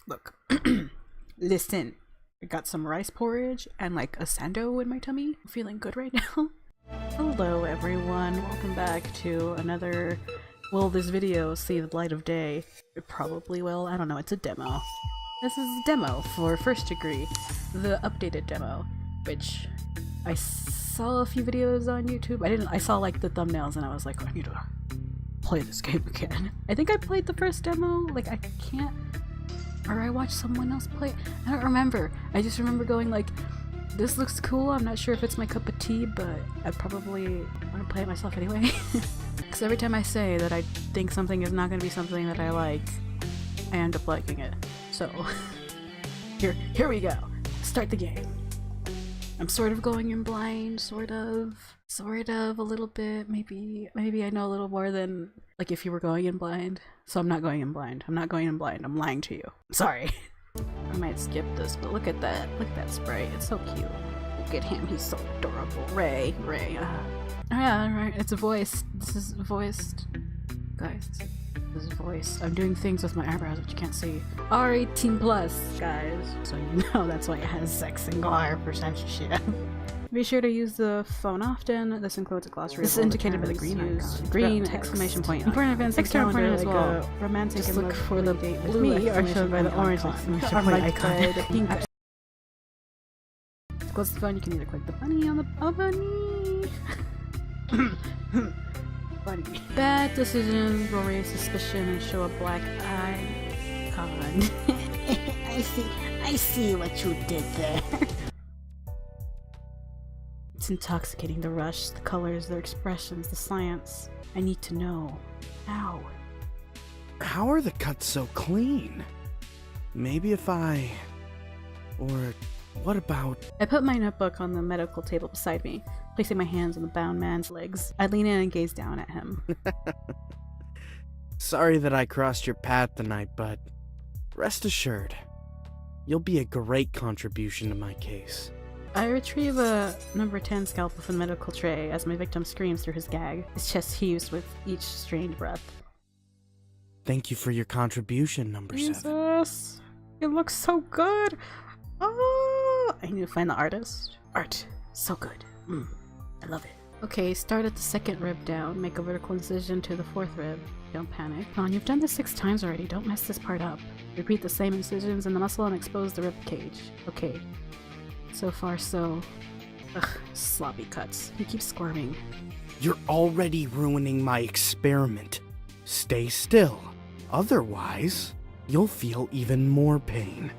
Look, listen. I got some rice porridge and like a sando in my tummy. I'm feeling good right now. Hello everyone, welcome back to another... Will this video see the light of day? It probably will, I don't know, it's a demo. This is a demo for First Degree, the updated demo, which I saw a few videos on YouTube. I saw like the thumbnails and I was like, I need to play this game again. I think I played the first demo, like I can't... Or I watched someone else play it. I don't remember. I just remember going like, this looks cool, I'm not sure if it's my cup of tea, but I probably want to play it myself anyway. Because every time I say that I think something is not going to be something that I like, I end up liking it. So, here we go. Start the game. I'm sort of going in blind, sort of, a little bit, maybe I know a little more than, like, if you were going in blind. So I'm not going in blind. I'm lying to you. Sorry. I might skip this, but look at that sprite, it's so cute. Look at him, he's so adorable. Ray. Oh yeah, right, it's voiced. This is voiced. Guys, this is voiced. I'm doing things with my eyebrows which you can't see. R18 plus, guys. So you know that's why it has sex and gore for censorship. Be sure to use the phone often. This includes a glossary. This is indicated by the green icon. Green exclamation point. Important events extra important as well. Romantic. Just look for the blue are shown by the orange exclamation point icon. The pink. To close the phone, you can either click the bunny on the bunny. Bunny. Bad decisions will raise suspicion and show a black icon. I see what you did there. It's intoxicating, the rush, the colors, their expressions, the science. I need to know. How? How are the cuts so clean? Maybe if I... Or what about... I put my notebook on the medical table beside me, placing my hands on the bound man's legs. I lean in and gaze down at him. Sorry that I crossed your path tonight, but rest assured, you'll be a great contribution to my case. I retrieve a number 10 scalpel from the medical tray as my victim screams through his gag. His chest heaves with each strained breath. Thank you for your contribution, number 7. Jesus! It looks so good! Oh! I need to find the artist. Art. So good. I love it. Okay, start at the second rib down. Make a vertical incision to the fourth rib. Don't panic. Come on, you've done this 6 times already. Don't mess this part up. Repeat the same incisions in the muscle and expose the rib cage. Okay. So far, so... Ugh, sloppy cuts. He keeps squirming. You're already ruining my experiment. Stay still. Otherwise, you'll feel even more pain.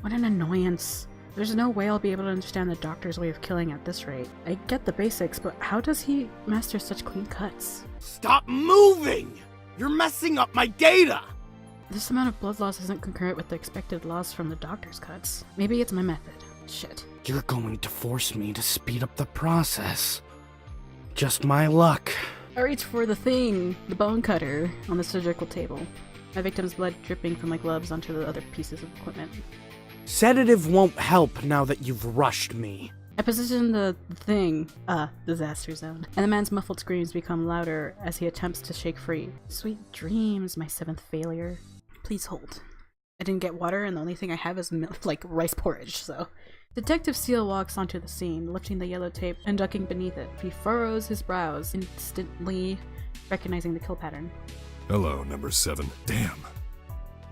What an annoyance. There's no way I'll be able to understand the doctor's way of killing at this rate. I get the basics, but how does he master such clean cuts? Stop moving! You're messing up my data! This amount of blood loss isn't concurrent with the expected loss from the doctor's cuts. Maybe it's my method. Shit. You're going to force me to speed up the process. Just my luck. I reach for the thing, the bone cutter, on the surgical table. My victim's blood dripping from my gloves onto the other pieces of equipment. Sedative won't help now that you've rushed me. I position the thing, disaster zone, and the man's muffled screams become louder as he attempts to shake free. Sweet dreams, my 7th failure. Please hold. I didn't get water and the only thing I have is like rice porridge, so... Detective Seal walks onto the scene, lifting the yellow tape and ducking beneath it. He furrows his brows, instantly recognizing the kill pattern. Hello, number 7. Damn.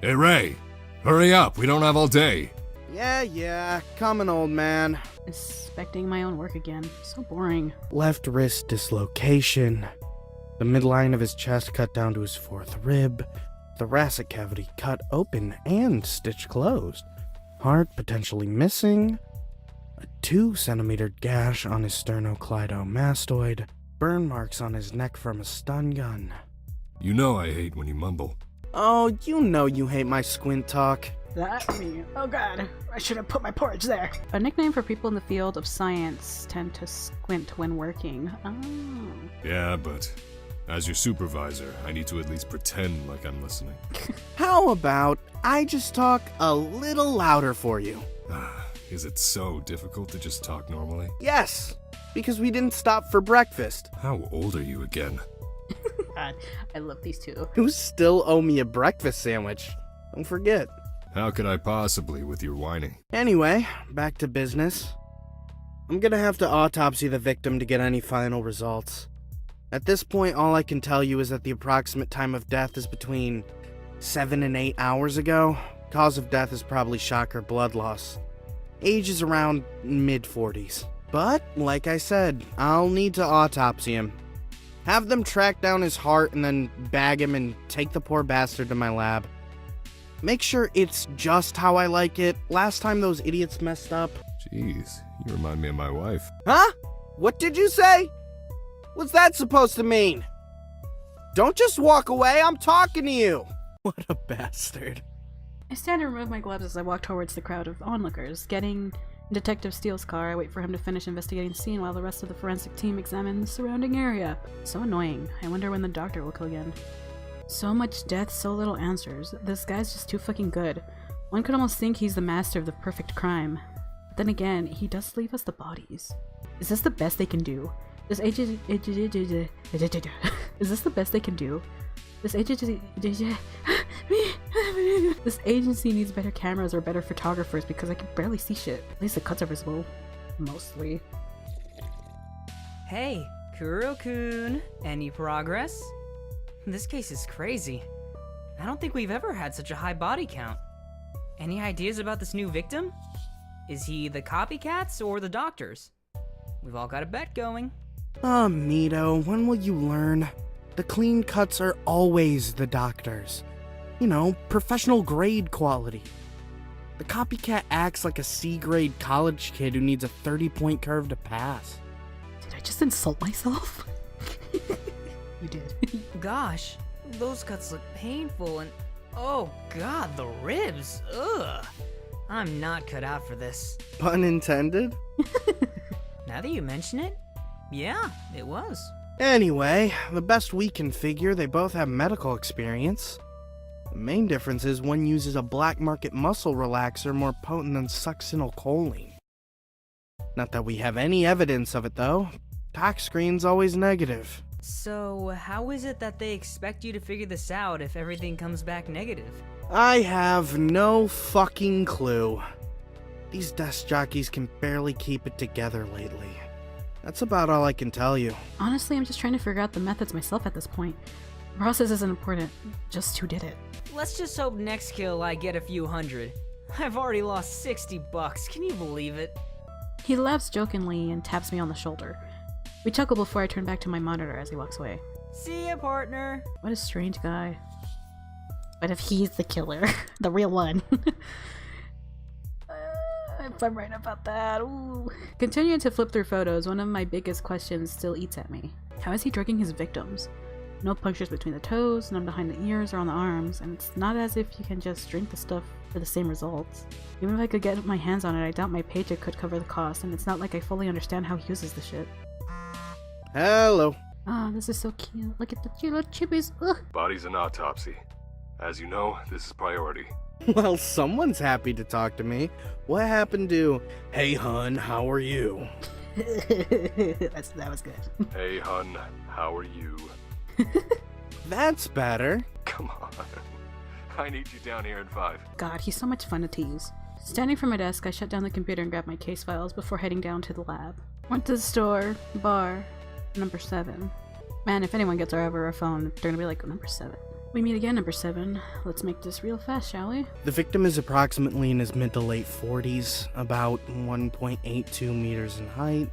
Hey, Ray! Hurry up, we don't have all day! Yeah, coming, old man. Inspecting my own work again. So boring. Left wrist dislocation. The midline of his chest cut down to his 4th rib. Thoracic cavity cut open and stitched closed. Heart potentially missing. A 2-centimeter gash on his sternocleidomastoid. Burn marks on his neck from a stun gun. You know I hate when you mumble. Oh, you know you hate my squint talk. That me. Oh god, I should have put my porridge there. A nickname for people in the field of science tend to squint when working. Oh. Yeah, but as your supervisor, I need to at least pretend like I'm listening. How about I just talk a little louder for you? Is it so difficult to just talk normally? Yes, because we didn't stop for breakfast. How old are you again? God, I love these two. You still owe me a breakfast sandwich. Don't forget. How could I possibly with your whining? Anyway, back to business. I'm gonna have to autopsy the victim to get any final results. At this point, all I can tell you is that the approximate time of death is between 7 and 8 hours ago. Cause of death is probably shock or blood loss. Age is around mid-40s. But, like I said, I'll need to autopsy him. Have them track down his heart and then bag him and take the poor bastard to my lab. Make sure it's just how I like it. Last time those idiots messed up. Jeez, you remind me of my wife. Huh? What did you say? What's that supposed to mean? Don't just walk away, I'm talking to you! What a bastard. I stand and remove my gloves as I walk towards the crowd of onlookers. Getting in Detective Steele's car, I wait for him to finish investigating the scene while the rest of the forensic team examine the surrounding area. So annoying. I wonder when the doctor will kill again. So much death, so little answers. This guy's just too fucking good. One could almost think he's the master of the perfect crime. But then again, he does leave us the bodies. Is this the best they can do? Is this the best they can do? This agency needs better cameras or better photographers because I can barely see shit. At least the cuts are visible. Mostly. Hey, Kuro-kun, any progress? This case is crazy. I don't think we've ever had such a high body count. Any ideas about this new victim? Is he the copycats or the doctors? We've all got a bet going. Mito, when will you learn? The clean cuts are always the doctors. You know, professional grade quality. The copycat acts like a C-grade college kid who needs a 30-point curve to pass. Did I just insult myself? You did. Gosh, those cuts look painful and... oh god, the ribs! Ugh! I'm not cut out for this. Pun intended? Now that you mention it, yeah, it was. Anyway, the best we can figure, they both have medical experience. The main difference is one uses a black market muscle relaxer more potent than succinylcholine. Not that we have any evidence of it though. Tox screen's always negative. So, how is it that they expect you to figure this out if everything comes back negative? I have no fucking clue. These desk jockeys can barely keep it together lately. That's about all I can tell you. Honestly, I'm just trying to figure out the methods myself at this point. The process isn't important, just who did it. Let's just hope next kill I get a few hundred. I've already lost $60, can you believe it? He laughs jokingly and taps me on the shoulder. We chuckle before I turn back to my monitor as he walks away. See ya, partner. What a strange guy. What if he's the killer? The real one. If I'm right about that, ooh. Continuing to flip through photos, one of my biggest questions still eats at me. How is he drugging his victims? No punctures between the toes, none behind the ears or on the arms, and it's not as if you can just drink the stuff for the same results. Even if I could get my hands on it, I doubt my paycheck could cover the cost, and it's not like I fully understand how he uses the shit. Hello. Ah, this is so cute. Look at the cute little chippies. Ugh. Body's an autopsy. As you know, this is priority. Well, someone's happy to talk to me. What happened to, hey hun, how are you? That was good. Hey, hun, how are you? That's better. Come on. I need you down here in 5. God, he's so much fun to tease. Standing from my desk, I shut down the computer and grabbed my case files before heading down to the lab. Went to the store, bar, number 7. Man, if anyone gets over a phone, they're gonna be like, number 7. We meet again, number 7. Let's make this real fast, shall we? The victim is approximately in his mid to late 40s, about 1.82 meters in height,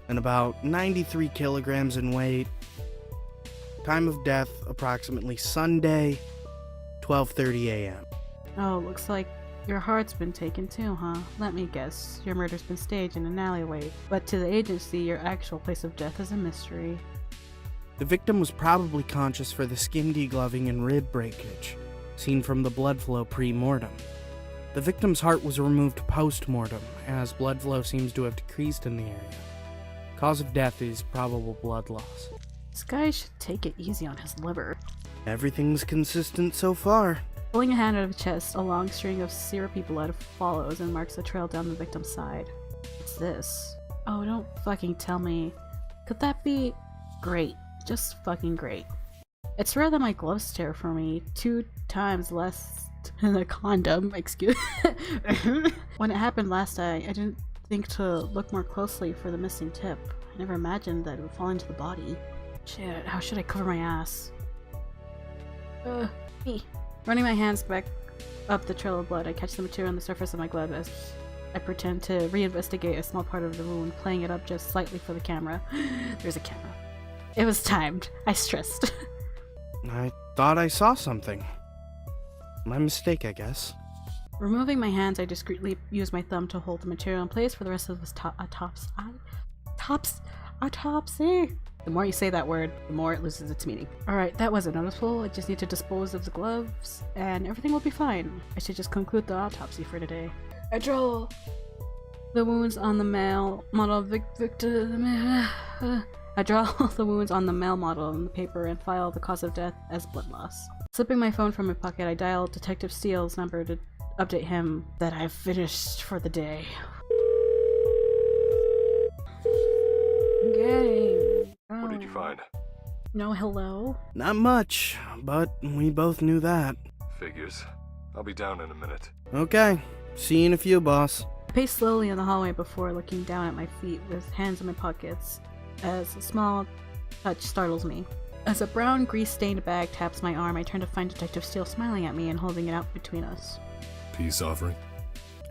and about 93 kilograms in weight. Time of death, approximately Sunday, 12:30 a.m. Oh, looks like your heart's been taken too, huh? Let me guess, your murder's been staged in an alleyway, but to the agency, your actual place of death is a mystery. The victim was probably conscious for the skin degloving and rib breakage, seen from the blood flow pre-mortem. The victim's heart was removed post-mortem, as blood flow seems to have decreased in the area. Cause of death is probable blood loss. This guy should take it easy on his liver. Everything's consistent so far. Pulling a hand out of his chest, a long string of syrupy blood follows and marks a trail down the victim's side. What's this? Oh, don't fucking tell me. Could that be... Great. Just fucking great. It's rare that my gloves tear for me 2 times less a condom, excuse. When it happened last night, I didn't think to look more closely for the missing tip. I never imagined that it would fall into the body. Shit, how should I cover my ass? Me. Running my hands back up the trail of blood, I catch the material on the surface of my glove as I pretend to reinvestigate a small part of the wound, playing it up just slightly for the camera. There's a camera. It was timed. I stressed. I thought I saw something. My mistake, I guess. Removing my hands, I discreetly use my thumb to hold the material in place for the rest of this autopsy. The more you say that word, the more it loses its meaning. Alright, that wasn't noticeable. I just need to dispose of the gloves, and everything will be fine. I should just conclude the autopsy for today. I draw the wounds on the male model I draw the wounds on the male model in the paper and file the cause of death as blood loss. Slipping my phone from my pocket, I dial Detective Steele's number to update him that I've finished for the day. What did you find? No hello? Not much, but we both knew that. Figures. I'll be down in a minute. Okay, see you in a few, boss. I pace slowly in the hallway before looking down at my feet with hands in my pockets, as a small touch startles me. As a brown grease-stained bag taps my arm, I turn to find Detective Steele smiling at me and holding it out between us. Peace offering?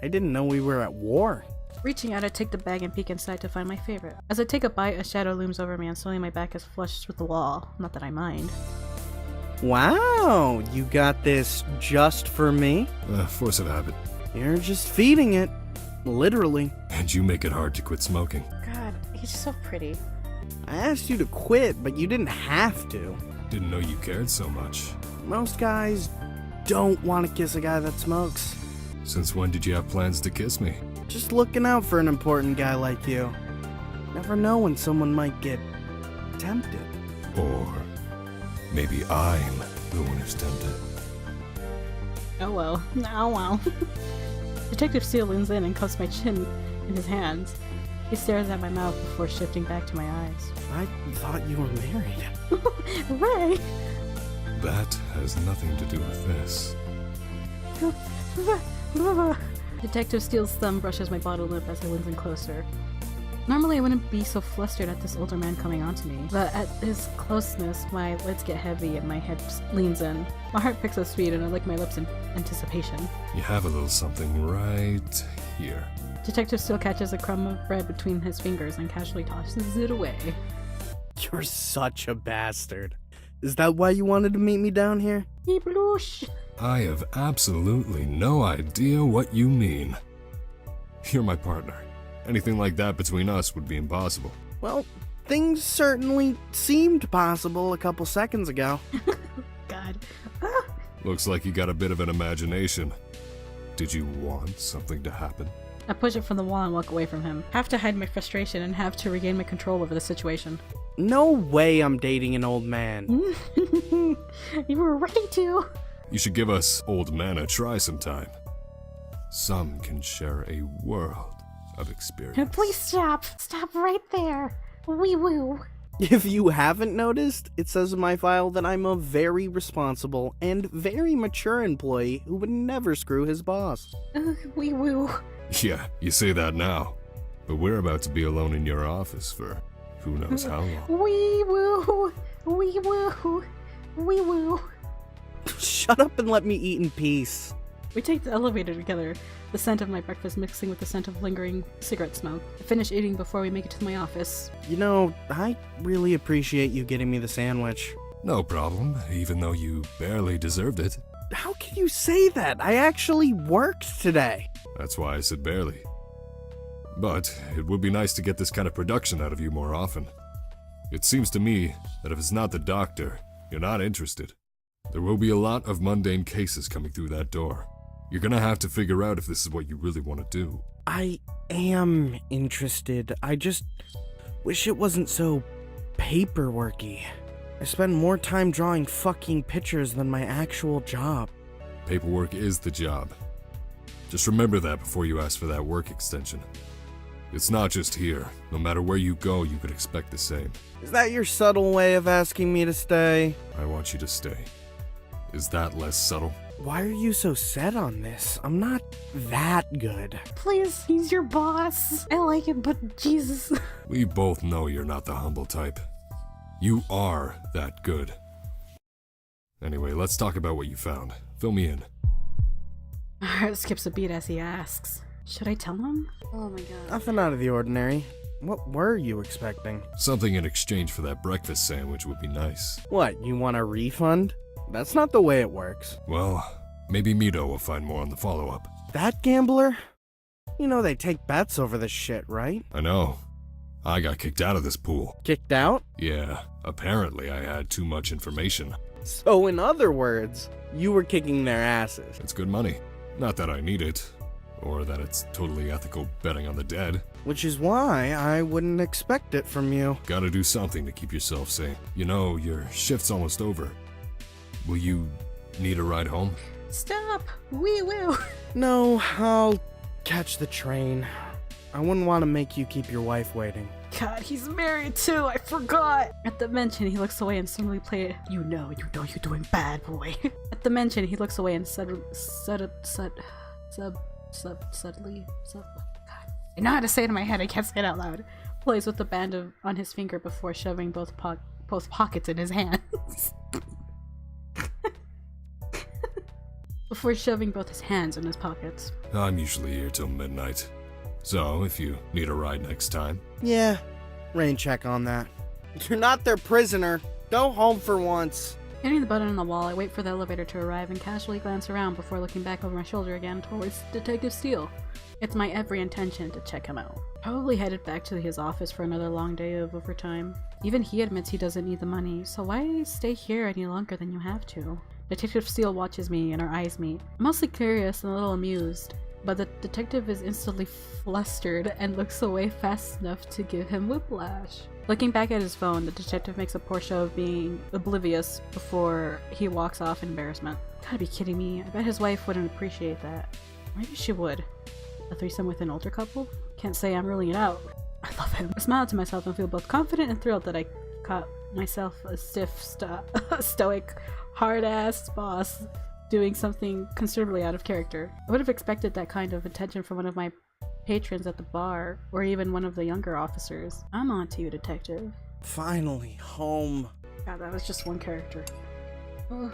I didn't know we were at war. Reaching out, I take the bag and peek inside to find my favorite. As I take a bite, a shadow looms over me and slowly my back is flushed with the wall. Not that I mind. Wow, you got this just for me? Force of habit. You're just feeding it. Literally. And you make it hard to quit smoking. God, he's so pretty. I asked you to quit, but you didn't have to. Didn't know you cared so much. Most guys don't want to kiss a guy that smokes. Since when did you have plans to kiss me? Just looking out for an important guy like you. Never know when someone might get tempted. Or maybe I'm the one who's tempted. Oh well. Oh well. Detective Steele leans in and cups my chin in his hands. He stares at my mouth before shifting back to my eyes. I thought you were married. Ray! That has nothing to do with this. Detective Steele's thumb brushes my bottom lip as he leans in closer. Normally I wouldn't be so flustered at this older man coming onto me, but at his closeness, my lids get heavy and my head leans in. My heart picks up speed and I lick my lips in anticipation. You have a little something right here. Detective Steele catches a crumb of bread between his fingers and casually tosses it away. You're such a bastard. Is that why you wanted to meet me down here? He blush. I have absolutely no idea what you mean. You're my partner. Anything like that between us would be impossible. Well, things certainly seemed possible a couple seconds ago. God. Looks like you got a bit of an imagination. Did you want something to happen? I push it from the wall and walk away from him. Have to hide my frustration and have to regain my control over the situation. No way I'm dating an old man. You were ready to. You should give us old men a try sometime. Some can share a world of experience. Please stop. Stop right there. Wee woo. If you haven't noticed, it says in my file that I'm a very responsible and very mature employee who would never screw his boss. Wee woo. Yeah, you say that now. But we're about to be alone in your office for who knows how long. Wee woo. Wee woo. Wee woo. Shut up and let me eat in peace. We take the elevator together, the scent of my breakfast mixing with the scent of lingering cigarette smoke. I finish eating before we make it to my office. You know, I really appreciate you getting me the sandwich. No problem, even though you barely deserved it. How can you say that? I actually worked today. That's why I said barely. But it would be nice to get this kind of production out of you more often. It seems to me that if it's not the doctor, you're not interested. There will be a lot of mundane cases coming through that door. You're gonna have to figure out if this is what you really want to do. I am interested. I just wish it wasn't so paperworky. I spend more time drawing fucking pictures than my actual job. Paperwork is the job. Just remember that before you ask for that work extension. It's not just here. No matter where you go, you could expect the same. Is that your subtle way of asking me to stay? I want you to stay. Is that less subtle? Why are you so set on this? I'm not that good. Please, he's your boss. I like him, but Jesus. We both know you're not the humble type. You are that good. Anyway, let's talk about what you found. Fill me in. My heart skips a beat as he asks. Should I tell him? Oh my god. Nothing out of the ordinary. What were you expecting? Something in exchange for that breakfast sandwich would be nice. What, you want a refund? That's not the way it works. Well, maybe Mito will find more on the follow-up. That gambler? You know they take bets over this shit, right? I know. I got kicked out of this pool. Kicked out? Yeah, apparently I had too much information. So in other words, you were kicking their asses. It's good money. Not that I need it, or that it's totally ethical betting on the dead. Which is why I wouldn't expect it from you. Gotta do something to keep yourself sane. You know, your shift's almost over. Will you need a ride home? Stop! Wee woo! No, I'll catch the train. I wouldn't want to make you keep your wife waiting. God, he's married too, I forgot! At the mention, he looks away and suddenly you know you're doing bad, boy. At the mention, he looks away and subtly, I know how to say it in my head, I can't say it out loud. Plays with the band on his finger before shoving both pockets in his hands. Before shoving both his hands in his pockets. I'm usually here till midnight. So, if you need a ride next time. Yeah, rain check on that. You're not their prisoner. Go home for once. Hitting the button on the wall, I wait for the elevator to arrive and casually glance around before looking back over my shoulder again towards Detective Steele. It's my every intention to check him out. Probably headed back to his office for another long day of overtime. Even he admits he doesn't need the money, so why stay here any longer than you have to? Detective Steele watches me and our eyes meet. I'm mostly curious and a little amused, but the detective is instantly flustered and looks away fast enough to give him whiplash. Looking back at his phone, the detective makes a poor show of being oblivious before he walks off in embarrassment. Gotta be kidding me, I bet his wife wouldn't appreciate that. Maybe she would. A threesome with an older couple? Can't say I'm ruling it out. I love him. I smile to myself and feel both confident and thrilled that I caught myself a stiff, stoic, hard-ass boss doing something considerably out of character. I would have expected that kind of attention from one of my patrons at the bar, or even one of the younger officers. I'm on to you, detective. Finally, home. God, that was just one character. Oh.